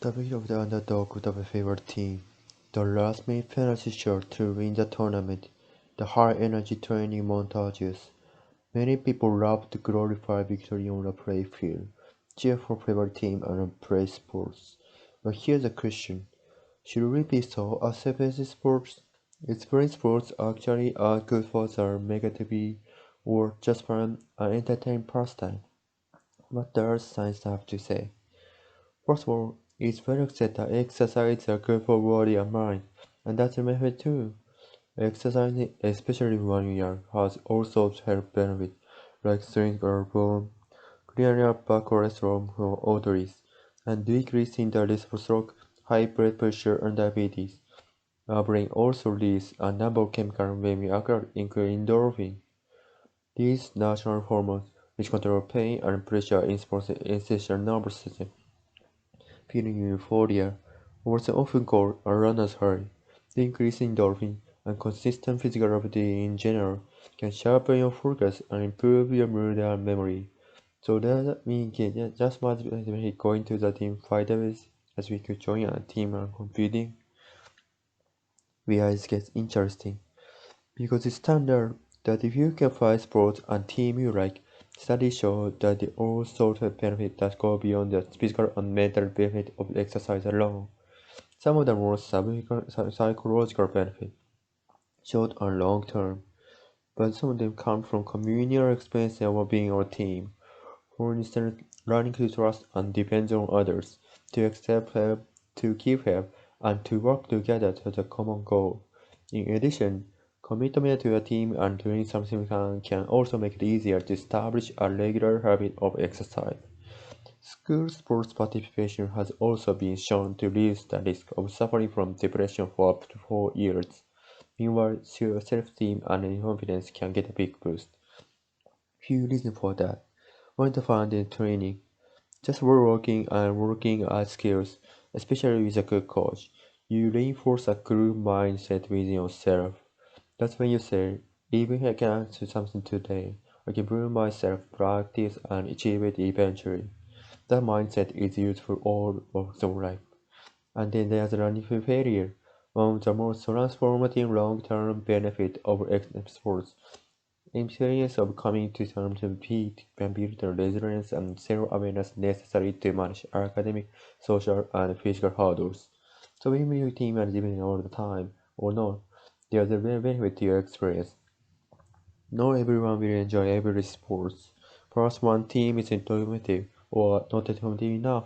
The bit of the underdog of the favorite team. The last-minute penalty shot to win the tournament. The high-energy training montages. Many people love to glorify victory on the playfield, cheer for favorite team and praise sports. But here's a question. Should we be so obsessed with sports? Is playing sports actually as good for the negativity or just fun and entertaining pastime? What does science have to say? First of all, it's very said that exercise is good for body and mind, and that's a method too. Exercising, especially when you're young, has all sorts of health benefits, like strength or bone, clearing up bad cholesterol from arteries, and decreasing the risk for stroke, high blood pressure, and diabetes. Our brain also releases a number of chemicals when we occur, including endorphin. These natural hormones, which control pain and pressure in the essential nervous system, feeling euphoria, what's often called a runner's high. The increase in endorphin and consistent physical activity in general can sharpen your focus and improve your mood and memory. So does that mean just much going to the team fight with as we could join a team and competing? Where it gets interesting. Because it's standard that if you can find sports and team you like, studies show that there are all sorts of benefits that go beyond the physical and mental benefit of exercise alone. Some of the most psychological benefits, short and long term, but some of them come from communal experience of being on a team. For instance, learning to trust and depend on others, to accept help, to give help, and to work together towards a common goal. In addition, commitment to a team and doing something can also make it easier to establish a regular habit of exercise. School sports participation has also been shown to reduce the risk of suffering from depression for up to 4 years. Meanwhile, self-esteem and confidence can get a big boost. Few reasons for that. One the fun in training. Just working and working at skills, especially with a good coach. You reinforce a group mindset within yourself. That's when you say, even if I can't do something today, I can prove myself, practice, and achieve it eventually. That mindset is useful all of your life. And then there's learning from failure. One of the most transformative long-term benefits of sports. Experience of coming to terms with defeat can build the resilience and self-awareness necessary to manage academic, social, and physical hurdles. So when you team management all the time or not, there's a benefit to your experience. Not everyone will enjoy every sport. Perhaps one team is informative or not informative enough.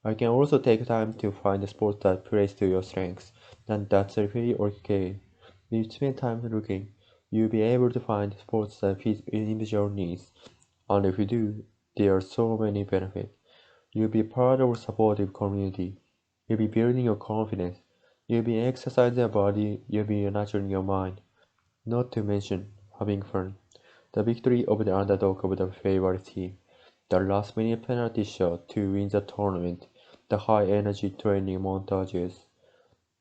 I can also take time to find a sport that plays to your strengths, and that's really okay. If you spend time looking, you'll be able to find sports that fit individual needs. And if you do, there are so many benefits. You'll be part of a supportive community. You'll be building your confidence. You'll be exercising your body. You'll be nurturing your mind. Not to mention having fun. The victory of the underdog of the favorite team. The last minute penalty shot to win the tournament. The high energy training montages.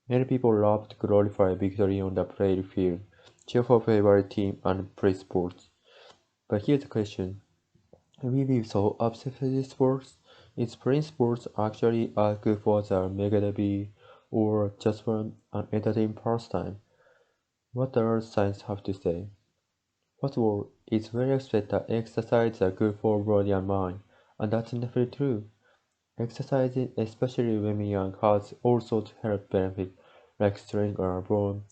Many people love to glorify victory on the playfield, cheer for favorite team, and play sports. But here's the question. Will we be so obsessed with sports? Is playing sports actually as good for the megadeby or just for an entertaining pastime? What does science have to say? First of all, it's very expected that exercise is good for body and mind, and that's definitely true. Exercising, especially when young, has all sorts of health benefits like strength or bone,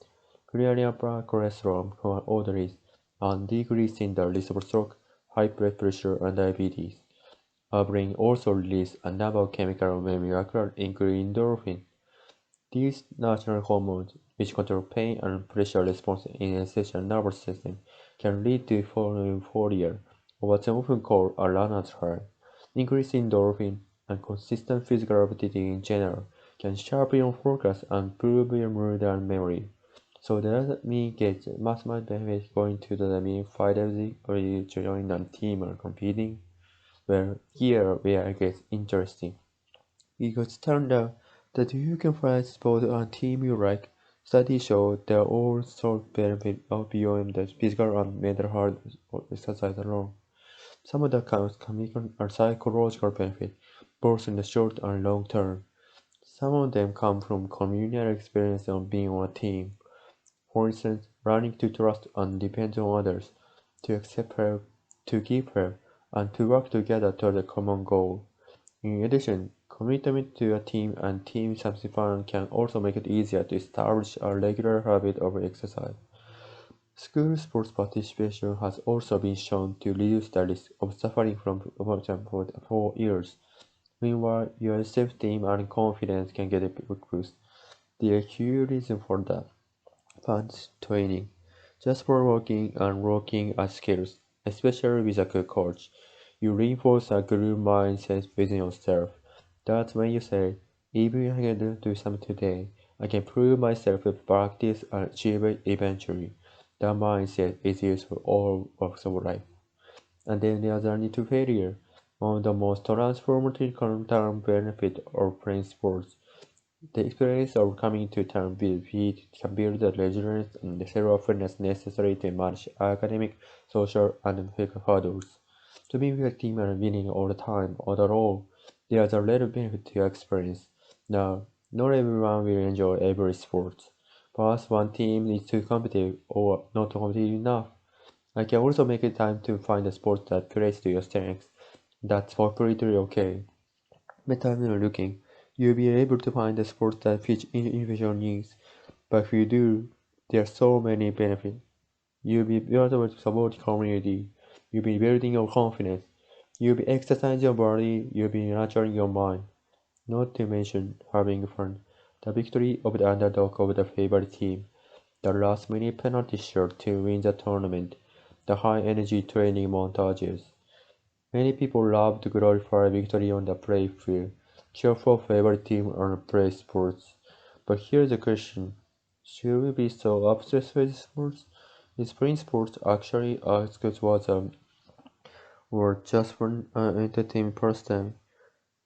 clearing up blood cholesterol from arteries, and decreasing the risk of stroke, high blood pressure, and diabetes. Our brain also releases a number of chemicals when we occur, including endorphin. These natural hormones, which control pain and pressure response in the essential nervous system, can lead to euphoria, or what's often called a runner's high. Increasing endorphin and consistent physical activity in general can sharpen your focus and improve your mood and memory. So does that mean get much benefit going to the main fight or you join a team or competing? Well, here where it gets interesting. Because it turned out that if you can find sport and team you like, studies show there are all sorts of benefits beyond the physical and mental health of exercise alone. Some of the counts can be a psychological benefit, both in the short and long term. Some of them come from communal experience of being on a team. For instance, learning to trust and depend on others, to accept help, to give help, and to work together toward a common goal. In addition, commitment to a team and team satisfaction can also make it easier to establish a regular habit of exercise. School sports participation has also been shown to reduce the risk of suffering from overtime for years. Meanwhile, your self-esteem and confidence can get a big boost. The key reason for that funds training, just for walking and working as skills, especially with a good coach. You reinforce a growth mindset within yourself. That's when you say, even if I can do something today, I can prove myself with practice and achieve it eventually. That mindset is used for all walks of life. And then there's a need to failure. One of the most transformative long-term benefits of playing sports. The experience of coming to terms with defeat can build the resilience and the self-awareness necessary to manage academic, social, and physical hurdles. To be with a team and winning all the time, overall, there's a little benefit to experience. Now, not everyone will enjoy every sport. Perhaps one team is too competitive or not competitive enough. I can also make it time to find a sport that plays to your strengths. That's completely okay. By time you're looking, you'll be able to find the sports that fit individual needs. But if you do, there are so many benefits. You'll be able to support community. You'll be building your confidence. You'll be exercising your body. You'll be nurturing your mind. Not to mention having fun. The victory of the underdog of the favorite team. The last minute penalty shot to win the tournament. The high energy training montages. Many people love to glorify victory on the playfield, cheer for favorite team and play sports. But here's the question: should we be so obsessed with sports? Is playing sports actually as good as or just for entertainment pastime?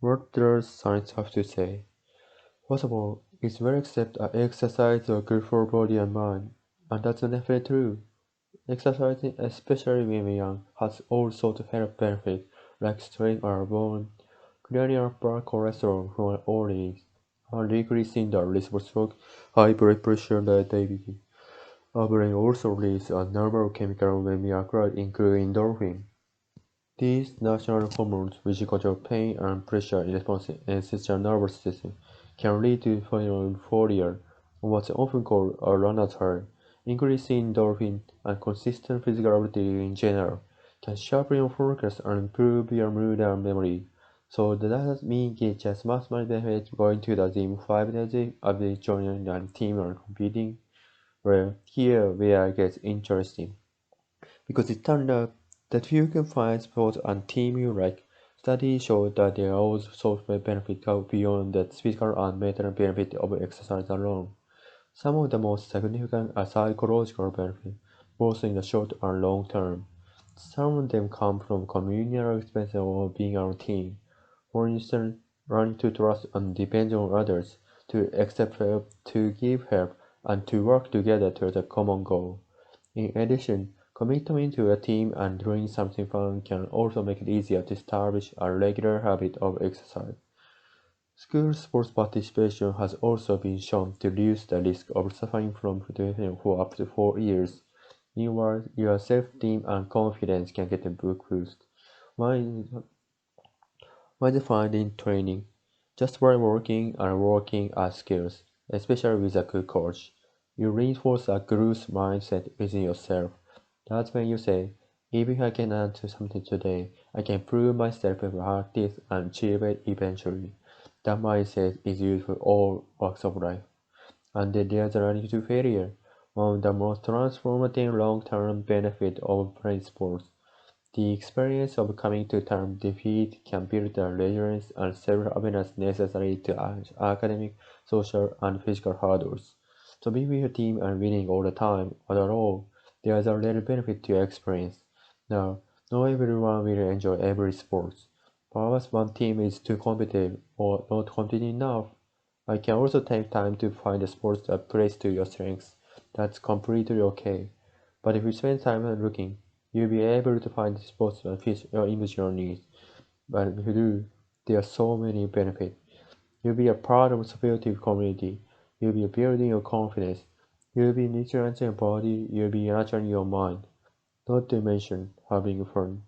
What does science have to say? First of all, it's well accepted that exercise is good for body and mind, and that's definitely true. Exercising, especially when young, has all sorts of health benefits like strengthening our bones, clearing our bad cholesterol from our old age, and decreasing the risk for stroke, high blood pressure, and diabetes. Our brain also releases a number of chemicals when we are crowded, including endorphin. These natural hormones, which control pain and pressure in the ancestral nervous system, can lead to functional euphoria, or what's often called a runner's high. Increasing endorphin and consistent physical activity in general can sharpen your focus and improve your mood and memory. So that doesn't mean get just much benefit going to the gym 5 days a week, joining a team or competing. Well, here where it gets interesting. Because it turned out that you can find sports and team you like. Studies show that there are also benefits go beyond the physical and mental benefit of exercise alone. Some of the most significant are psychological benefits, both in the short and long term. Some of them come from communal experience of being on a team. For instance, learning to trust and depend on others, to accept help, to give help, and to work together toward a common goal. In addition, commitment to a team and doing something fun can also make it easier to establish a regular habit of exercise. School sports participation has also been shown to reduce the risk of suffering from depression for up to 4 years. Meanwhile, your self-esteem and confidence can get a big boost. One what I find in training, just by working as skills, especially with a good coach, you reinforce a growth mindset within yourself. That's when you say, even if I cannot do something today, I can prove myself with practice and achieve it eventually. That mindset is used for all walks of life. And then there's a running to failure, one of the most transformative long-term benefits of playing sports. The experience of coming to terms with defeat can build the resilience and self-awareness necessary to academic, social, and physical hurdles. So being with a team and winning all the time, overall, there is a little benefit to your experience. Now, not everyone will enjoy every sport. Perhaps one team is too competitive or not competitive enough. I can also take time to find a sport that plays to your strengths. That's completely okay. But if you spend time looking, you'll be able to find sports that fit your individual needs. But if you do, there are so many benefits. You'll be a part of a supportive community. You'll be building your confidence. You'll be nurturing your body. You'll be nurturing your mind. Not to mention having fun.